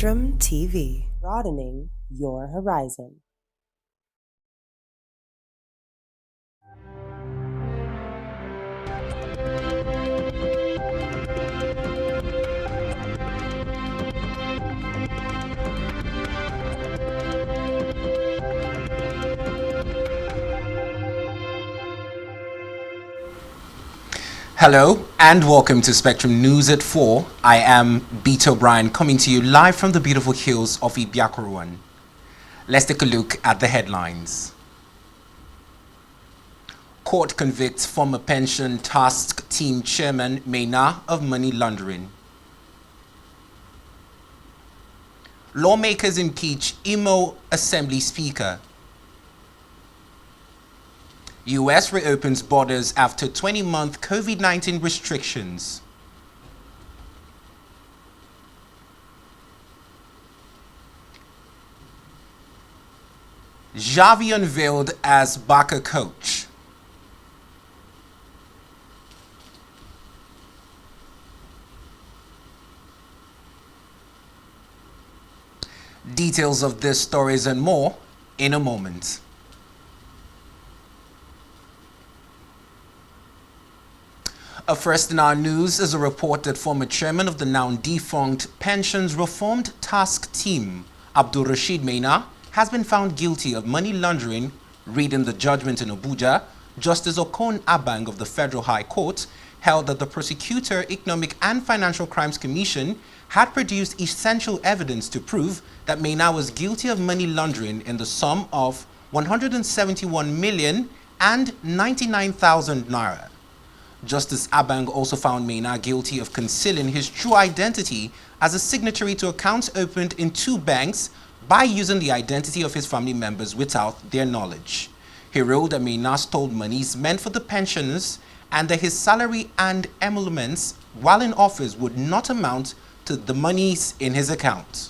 SpectrumTv, broadening your horizon. Hello and welcome to Spectrum News at 4. I am Beat O'Brien coming to you live from the beautiful hills of Ibiakuruan. Let's take a look at the headlines. Court convicts former pension task team chairman Maina of money laundering. Lawmakers impeach Imo Assembly Speaker. U.S. reopens borders after 20-month COVID-19 restrictions. Xavi unveiled as Barca coach. Details of this stories and more in a moment. First in our news is a report that former chairman of the now defunct Pensions Reformed Task Team, Abdul Rashid Maina, has been found guilty of money laundering. Reading the judgment in Abuja, Justice Okon Abang of the Federal High Court held that the Prosecutor Economic and Financial Crimes Commission had produced essential evidence to prove that Maina was guilty of money laundering in the sum of 171 million and 99,000 naira. Justice Abang also found Maina guilty of concealing his true identity as a signatory to accounts opened in two banks by using the identity of his family members without their knowledge. He ruled that Maina stole monies meant for the pensioners and that his salary and emoluments while in office would not amount to the monies in his account.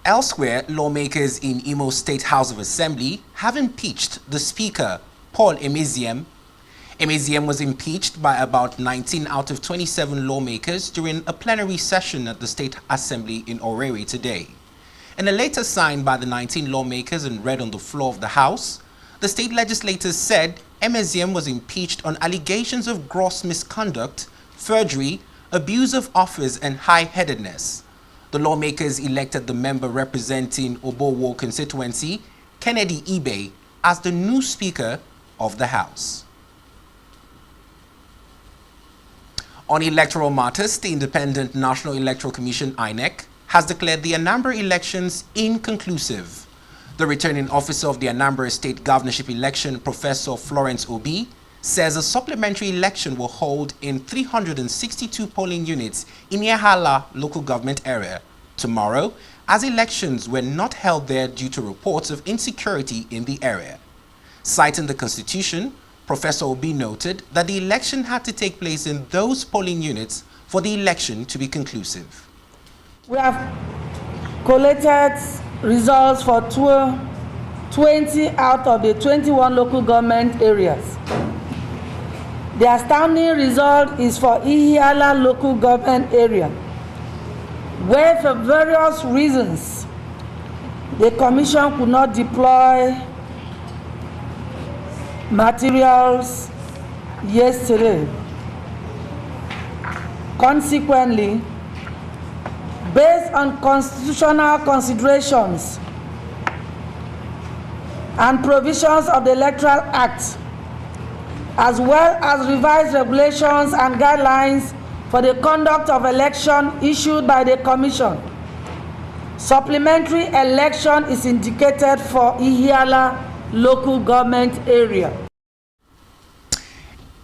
Elsewhere, lawmakers in Imo State House of Assembly have impeached the Speaker, Paul Emeziem. Emeziem was impeached by about 19 out of 27 lawmakers during a plenary session at the State Assembly in Owerri today. In a letter signed by the 19 lawmakers and read on the floor of the House, the state legislators said Emeziem was impeached on allegations of gross misconduct, forgery, abuse of office, and high-headedness. The lawmakers elected the member representing Obowo constituency, Kennedy Ibe, as the new Speaker of the House. On electoral matters, the Independent National Electoral Commission (INEC) has declared the Anambra elections inconclusive. The returning officer of the Anambra State Governorship election, Professor Florence Obi, says a supplementary election will hold in 362 polling units in Ihiala local government area tomorrow, as elections were not held there due to reports of insecurity in the area. Citing the Constitution, Professor Obi noted that the election had to take place in those polling units for the election to be conclusive. We have collected results for 20 out of the 21 local government areas. The astounding result is for Ihiala local government area, where for various reasons the Commission could not deploy materials yesterday. Consequently, based on constitutional considerations and provisions of the Electoral Act, as well as revised regulations and guidelines for the conduct of election issued by the Commission, supplementary election is indicated for Ihiala local government area.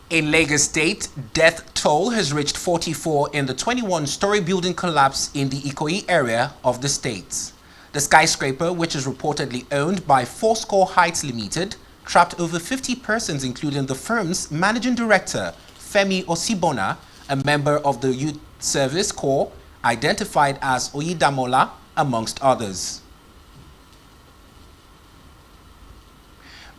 In Lagos State, death toll has reached 44 in the 21-story building collapse in the Ikoyi area of the state. The skyscraper, which is reportedly owned by Fourscore Heights Limited, trapped over 50 persons, including the firm's managing director, Femi Osibona, a member of the Youth Service Corps, identified as Oyidamola, amongst others.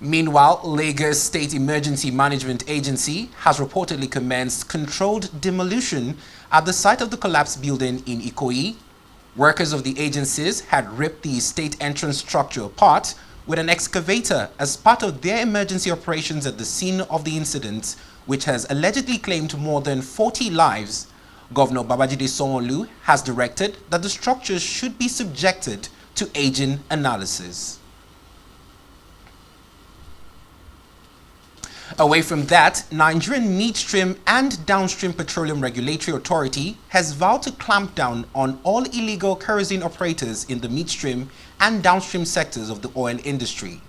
Meanwhile, Lagos State Emergency Management Agency has reportedly commenced controlled demolition at the site of the collapsed building in Ikoyi. Workers of the agencies had ripped the state entrance structure apart with an excavator as part of their emergency operations at the scene of the incident, which has allegedly claimed more than 40 lives. Governor Babajide Sanwo-Olu has directed that the structures should be subjected to aging analysis. Away from that, Nigerian Midstream and Downstream Petroleum Regulatory Authority has vowed to clamp down on all illegal kerosene operators in the midstream and downstream sectors of the oil industry.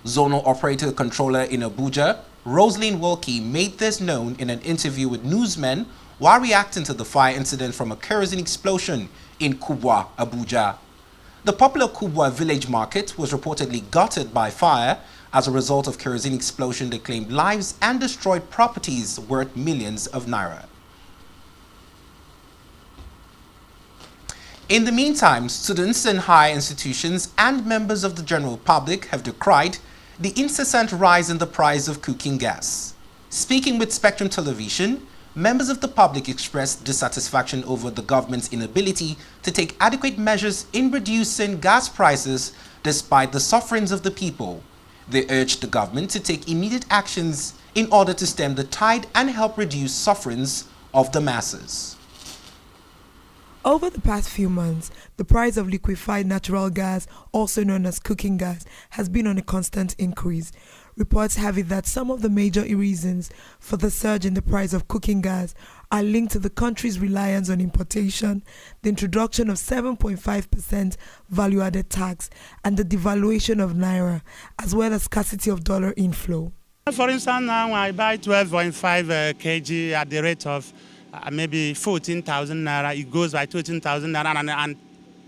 Zonal Operator Controller in Abuja, Roselyn Wilkie, made this known in an interview with newsmen while reacting to the fire incident from a kerosene explosion in Kubwa, Abuja. The popular Kubwa village market was reportedly gutted by fire as a result of kerosene explosion that claimed lives and destroyed properties worth millions of naira. In the meantime, students in higher institutions and members of the general public have decried the incessant rise in the price of cooking gas. Speaking with Spectrum Television, members of the public expressed dissatisfaction over the government's inability to take adequate measures in reducing gas prices despite the sufferings of the people. They urged the government to take immediate actions in order to stem the tide and help reduce sufferings of the masses. Over the past few months, the price of liquefied natural gas, also known as cooking gas, has been on a constant increase. Reports have it that some of the major reasons for the surge in the price of cooking gas are linked to the country's reliance on importation, the introduction of 7.5% value-added tax, and the devaluation of naira, as well as scarcity of dollar inflow. For instance, now I buy 12.5 kg at the rate of maybe 14,000 naira. It goes by 13,000 naira and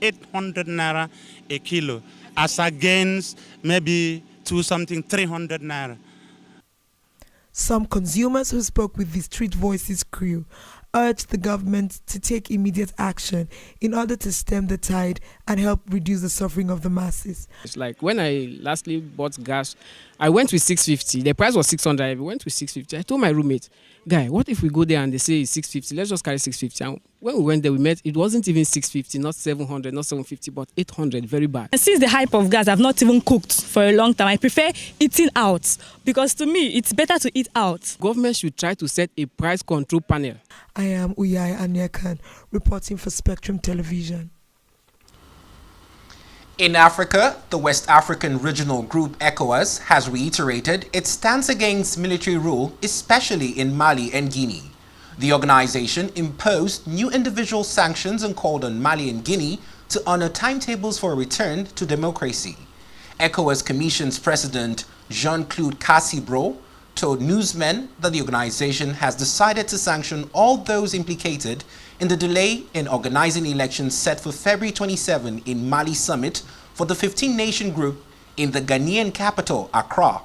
800 naira a kilo, as against maybe 300 naira. Some consumers who spoke with the Street Voices crew urged the government to take immediate action in order to stem the tide and help reduce the suffering of the masses. It's like when I lastly bought gas, I went with 650. The price was 600. I went with 650. I told my roommate, guy, what if we go there and they say it's 650? Let's just carry 650. And when we went there, we met, it wasn't even 650, not 700, not 750, but 800, very bad. And since the hype of gas, I've not even cooked for a long time. I prefer eating out because to me, it's better to eat out. Government should try to set a price control panel. I am Uyai Anyakan, reporting for Spectrum Television. In Africa, the West African Regional Group ECOWAS has reiterated its stance against military rule, especially in Mali and Guinea. The organization imposed new individual sanctions and called on Mali and Guinea to honor timetables for a return to democracy. ECOWAS Commission's President Jean-Claude Cassibro told newsmen that the organization has decided to sanction all those implicated in the delay in organizing elections set for February 27 in Mali summit for the 15-nation group in the Ghanaian capital, Accra.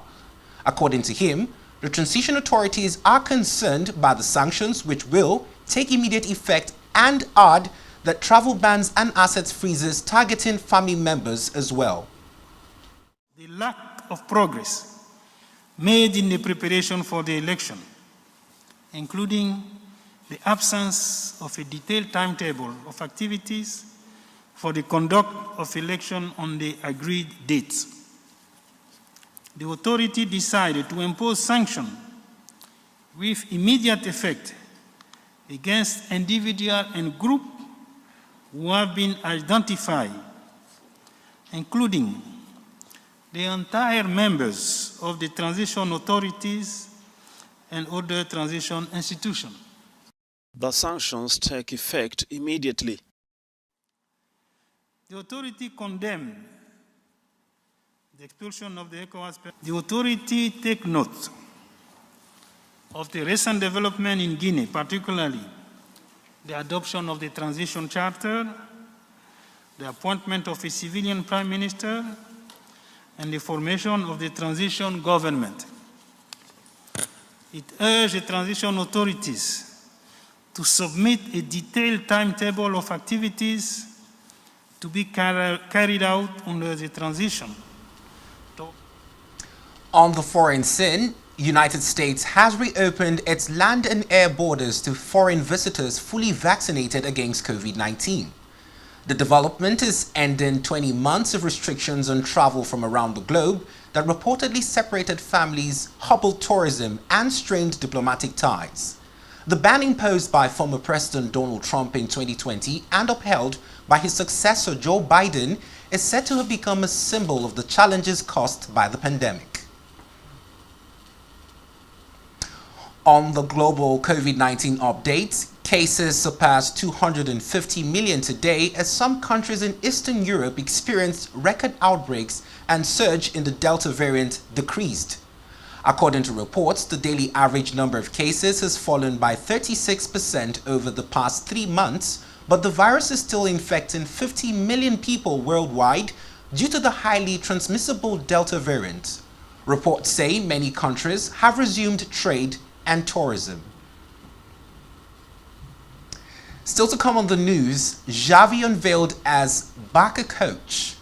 According to him, the transition authorities are concerned by the sanctions, which will take immediate effect, and add that travel bans and assets freezes targeting family members as well. The lack of progress made in the preparation for the election, including the absence of a detailed timetable of activities for the conduct of election on the agreed dates. The authority decided to impose sanctions with immediate effect against individuals and groups who have been identified, including the entire members of the transition authorities and other transition institutions. The sanctions take effect immediately. The authority condemned the expulsion of the ECOWAS. The authority take note of the recent development in Guinea, particularly the adoption of the transition charter, the appointment of a civilian prime minister, and the formation of the transition government. It urged the transition authorities to submit a detailed timetable of activities to be carried out under the transition. On the foreign scene, United States has reopened its land and air borders to foreign visitors fully vaccinated against COVID-19. The development is ending 20 months of restrictions on travel from around the globe that reportedly separated families, hobbled tourism, and strained diplomatic ties. The ban imposed by former President Donald Trump in 2020 and upheld by his successor Joe Biden is said to have become a symbol of the challenges caused by the pandemic. On the global COVID-19 update, cases surpassed 250 million today as some countries in Eastern Europe experienced record outbreaks and surge in the Delta variant decreased. According to reports, the daily average number of cases has fallen by 36% over the past 3 months, but the virus is still infecting 50 million people worldwide due to the highly transmissible Delta variant. Reports say many countries have resumed trade and tourism. Still to come on the news, Xavi unveiled as Barca coach.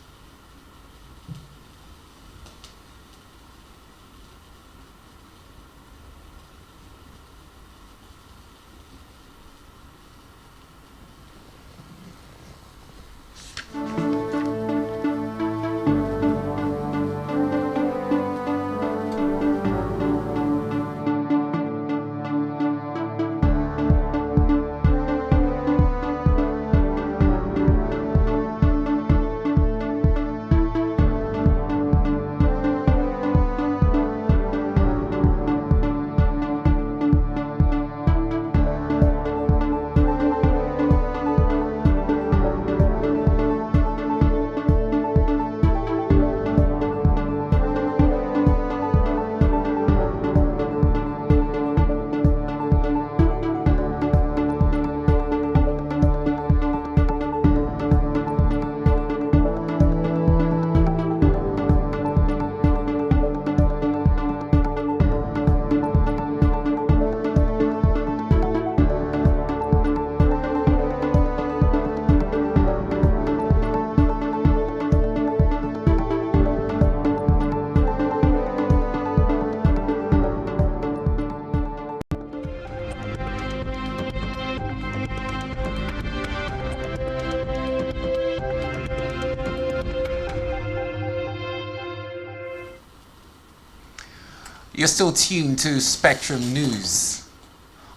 You're still tuned to Spectrum News.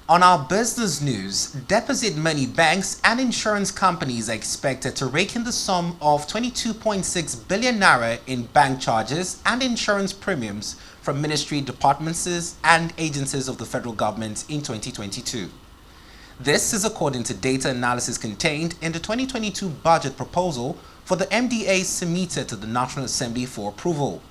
On our business news, deposit money banks and insurance companies are expected to rake in the sum of 22.6 billion naira in bank charges and insurance premiums from ministry departments and agencies of the federal government in 2022. This is according to data analysis contained in the 2022 budget proposal for the MDA submitted to the National Assembly for approval.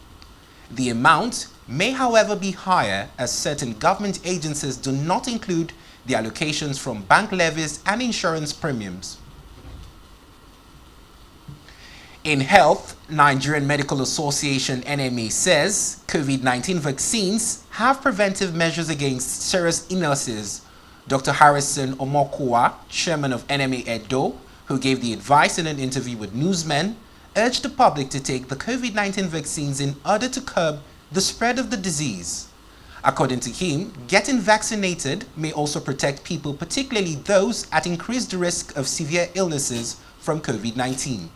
The amount may, however, be higher as certain government agencies do not include the allocations from bank levies and insurance premiums. In health, Nigerian Medical Association NMA says COVID-19 vaccines have preventive measures against serious illnesses. Dr. Harrison Omokwa, chairman of NMA Edo, who gave the advice in an interview with newsmen, urged the public to take the COVID-19 vaccines in order to curb the spread of the disease. According to him, getting vaccinated may also protect people, particularly those at increased risk of severe illnesses from COVID-19.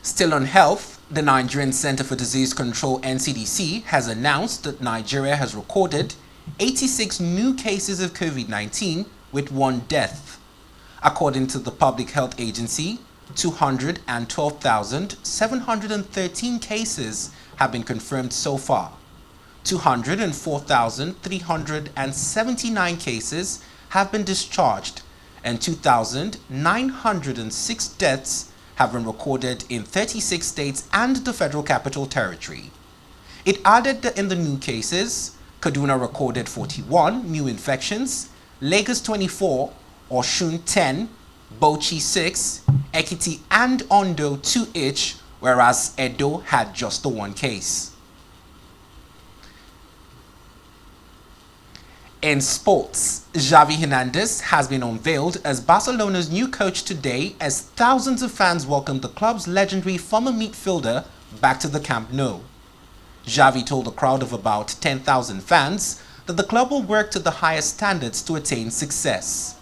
Still on health, the Nigerian Center for Disease Control (NCDC) has announced that Nigeria has recorded 86 new cases of COVID-19 with 1 death. According to the Public Health Agency, 212,713 cases have been confirmed so far. 204,379 cases have been discharged, and 2,906 deaths have been recorded in 36 states and the Federal Capital Territory. It added that in the new cases, Kaduna recorded 41 new infections, Lagos 24, Osun 10, Bauchi 6, Ekiti and Ondo 2 each, whereas Edo had just the 1 case. In sports, Xavi Hernandez has been unveiled as Barcelona's new coach today as thousands of fans welcomed the club's legendary former midfielder back to the Camp Nou. Xavi told a crowd of about 10,000 fans that the club will work to the highest standards to attain success.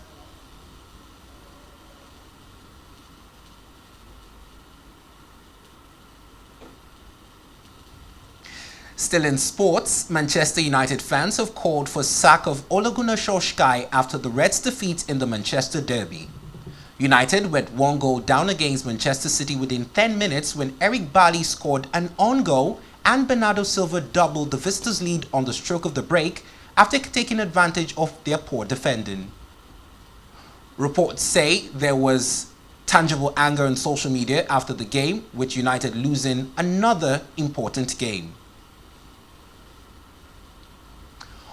Still in sports, Manchester United fans have called for sack of Ole Gunnar Solskjaer after the Reds' defeat in the Manchester derby. United went 1 goal down against Manchester City within 10 minutes when Eric Bailly scored an own goal and Bernardo Silva doubled the visitors' lead on the stroke of the break after taking advantage of their poor defending. Reports say there was tangible anger on social media after the game, with United losing another important game.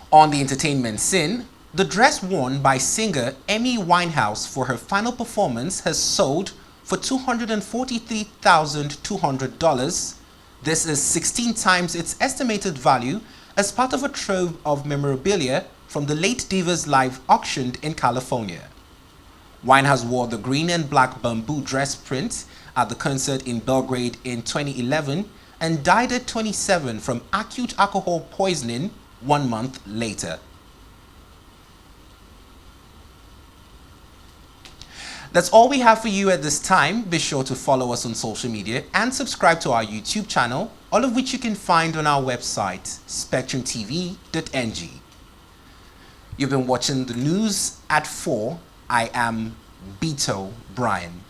On the entertainment scene, the dress worn by singer Amy Winehouse for her final performance has sold for $243,200. This is 16 times its estimated value as part of a trove of memorabilia from the late diva's live auctioned in California. Winehouse wore the green and black bamboo dress print at the concert in Belgrade in 2011 and died at 27 from acute alcohol poisoning 1 month later. That's all we have for you at this time. Be sure to follow us on social media and subscribe to our YouTube channel, all of which you can find on our website, SpectrumTv.ng. You've been watching the news at 4. I am Beto Brian.